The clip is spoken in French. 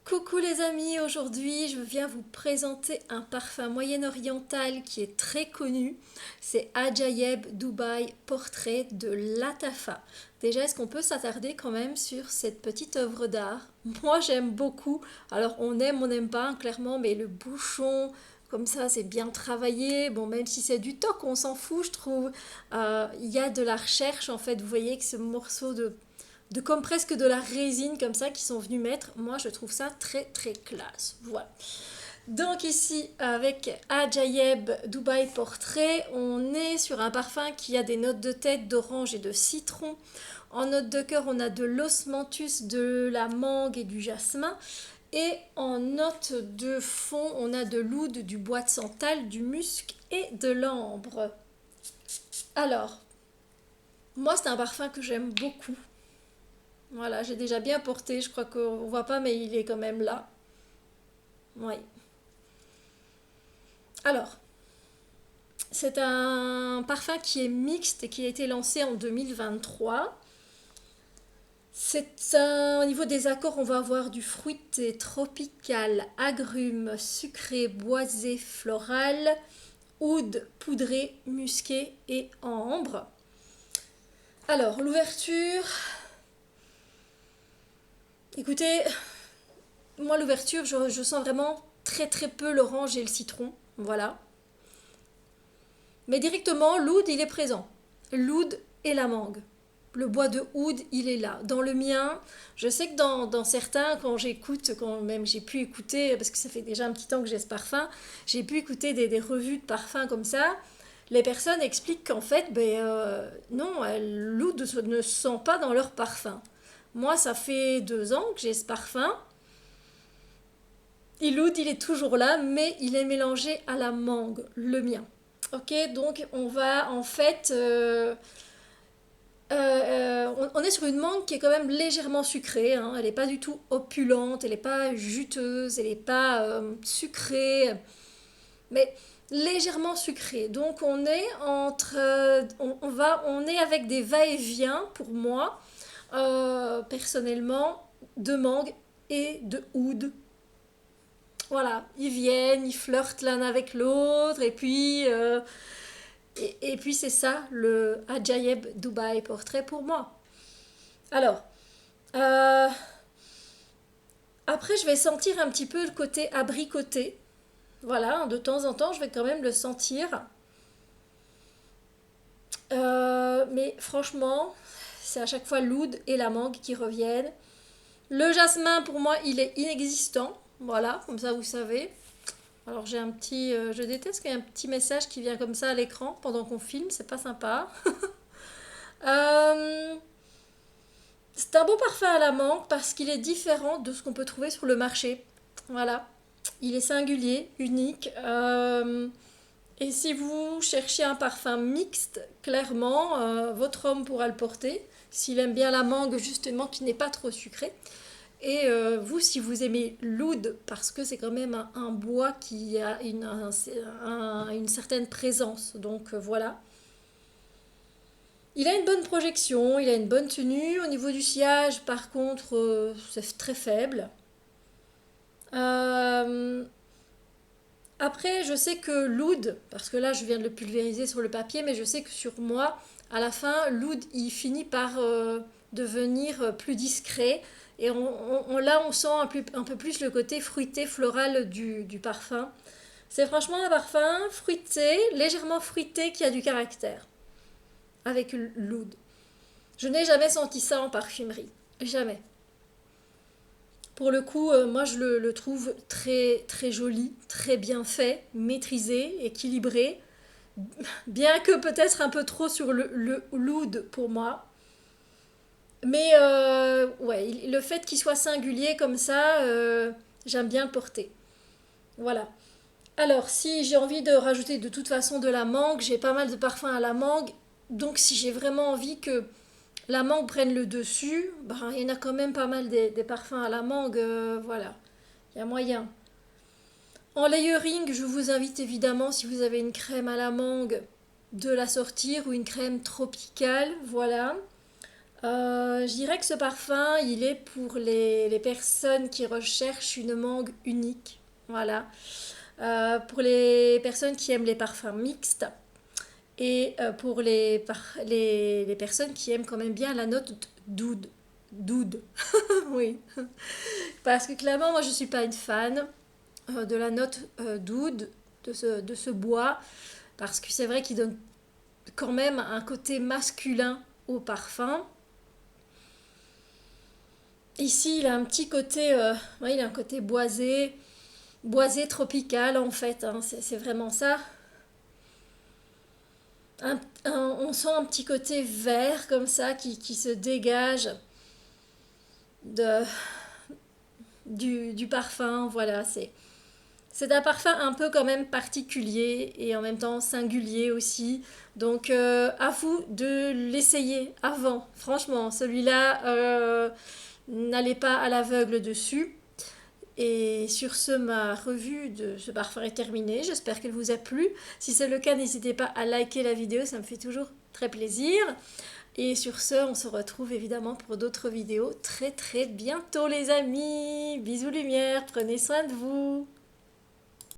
Coucou les amis, aujourd'hui je viens vous présenter un parfum moyen-oriental qui est très connu. C'est Ajayeb Dubai Portrait de Latafa. Déjà, est-ce qu'on peut s'attarder quand même sur cette petite œuvre d'art? Moi j'aime beaucoup. Alors on n'aime pas, hein, clairement, mais le bouchon, comme ça c'est bien travaillé. Bon, même si c'est du toc, on s'en fout, je trouve. Il y a de la recherche en fait. Vous voyez que ce morceau de comme presque de la résine comme ça qui sont venus mettre. Moi, je trouve ça très très classe. Voilà. Donc ici, avec Ajayeb Dubai Portrait, on est sur un parfum qui a des notes de tête d'orange et de citron. En note de cœur, on a de l'osmanthus, de la mangue et du jasmin. Et en note de fond, on a de l'oud, du bois de santal, du musc et de l'ambre. Alors, moi, c'est un parfum que j'aime beaucoup. Voilà, j'ai déjà bien porté, je crois qu'on ne voit pas, mais il est quand même là. Oui. Alors, c'est un parfum qui est mixte et qui a été lancé en 2023. Au niveau des accords, on va avoir du fruité, tropical, agrumes, sucré, boisé, floral, oud, poudré, musqué et ambre. Alors, l'ouverture. Écoutez, moi, l'ouverture, je sens vraiment très très peu l'orange et le citron. Voilà. Mais directement, l'oud, il est présent. L'oud et la mangue. Le bois de oud, il est là. Dans le mien, je sais que dans certains, quand j'écoute, quand même j'ai pu écouter, parce que ça fait déjà un petit temps que j'ai ce parfum, j'ai pu écouter des revues de parfums comme ça. Les personnes expliquent qu'en fait, non, l'oud ne se sent pas dans leur parfum. Moi, ça fait 2 ans que j'ai ce parfum. Et l'oud, il est toujours là, mais il est mélangé à la mangue, le mien. Ok, donc on va en fait, on est sur une mangue qui est quand même légèrement sucrée, hein. Elle n'est pas du tout opulente, elle n'est pas juteuse, elle n'est pas sucrée, mais légèrement sucrée. Donc on est entre, on est avec des va-et-vient pour moi, personnellement, de mangue et de oud. Voilà, ils viennent, ils flirtent l'un avec l'autre, et puis c'est ça le Ajayeb Dubai Portrait pour moi. Alors, euh, après je vais sentir un petit peu le côté abricoté. Voilà, de temps en temps je vais quand même le sentir. Mais franchement, c'est à chaque fois l'oud et la mangue qui reviennent. Le jasmin pour moi il est inexistant. Voilà, comme ça vous savez. Alors j'ai un petit, je déteste qu'il y ait un petit message qui vient comme ça à l'écran pendant qu'on filme, c'est pas sympa. Euh, c'est un beau parfum à la menthe parce qu'il est différent de ce qu'on peut trouver sur le marché. Voilà, il est singulier, unique. Et si vous cherchez un parfum mixte, clairement, votre homme pourra le porter. S'il aime bien la mangue, justement, qui n'est pas trop sucrée. Et vous, si vous aimez l'oud, parce que c'est quand même un bois qui a une certaine présence. Donc voilà. Il a une bonne projection, il a une bonne tenue. Au niveau du sillage, par contre, c'est très faible. Euh, Après, je sais que l'oud, parce que là, je viens de le pulvériser sur le papier, mais je sais que sur moi, à la fin, l'oud, il finit par devenir plus discret. Et là, on sent un peu plus le côté fruité, floral du parfum. C'est franchement un parfum fruité, légèrement fruité, qui a du caractère, avec l'oud. Je n'ai jamais senti ça en parfumerie. Jamais. Pour le coup, moi je le trouve très très joli, très bien fait, maîtrisé, équilibré. Bien que peut-être un peu trop sur le l'oud pour moi. Mais ouais, le fait qu'il soit singulier comme ça, j'aime bien le porter. Voilà. Alors, si j'ai envie de rajouter de toute façon de la mangue, j'ai pas mal de parfums à la mangue. Donc, si j'ai vraiment envie que la mangue prenne le dessus, ben, il y en a quand même pas mal des parfums à la mangue. Voilà, il y a moyen. En layering, je vous invite évidemment, si vous avez une crème à la mangue, de la sortir ou une crème tropicale. Voilà. Je dirais que ce parfum, il est pour les personnes qui recherchent une mangue unique. Voilà. Pour les personnes qui aiment les parfums mixtes et pour les personnes qui aiment quand même bien la note d'oud. D'oud, oui. Parce que clairement, moi, je ne suis pas une fan de la note d'oud, de ce bois, parce que c'est vrai qu'il donne quand même un côté masculin au parfum. Ici, il a un petit côté, ouais, il a un côté boisé, boisé tropical en fait, hein, c'est vraiment ça. On sent un petit côté vert comme ça qui se dégage de, du parfum. Voilà, c'est un parfum un peu quand même particulier et en même temps singulier aussi. Donc à vous de l'essayer avant. Franchement, celui-là, n'allez pas à l'aveugle dessus. Et sur ce, ma revue de ce parfum est terminée. J'espère qu'elle vous a plu. Si c'est le cas, n'hésitez pas à liker la vidéo, ça me fait toujours très plaisir. Et sur ce, on se retrouve évidemment pour d'autres vidéos très très bientôt les amis. Bisous lumière, prenez soin de vous.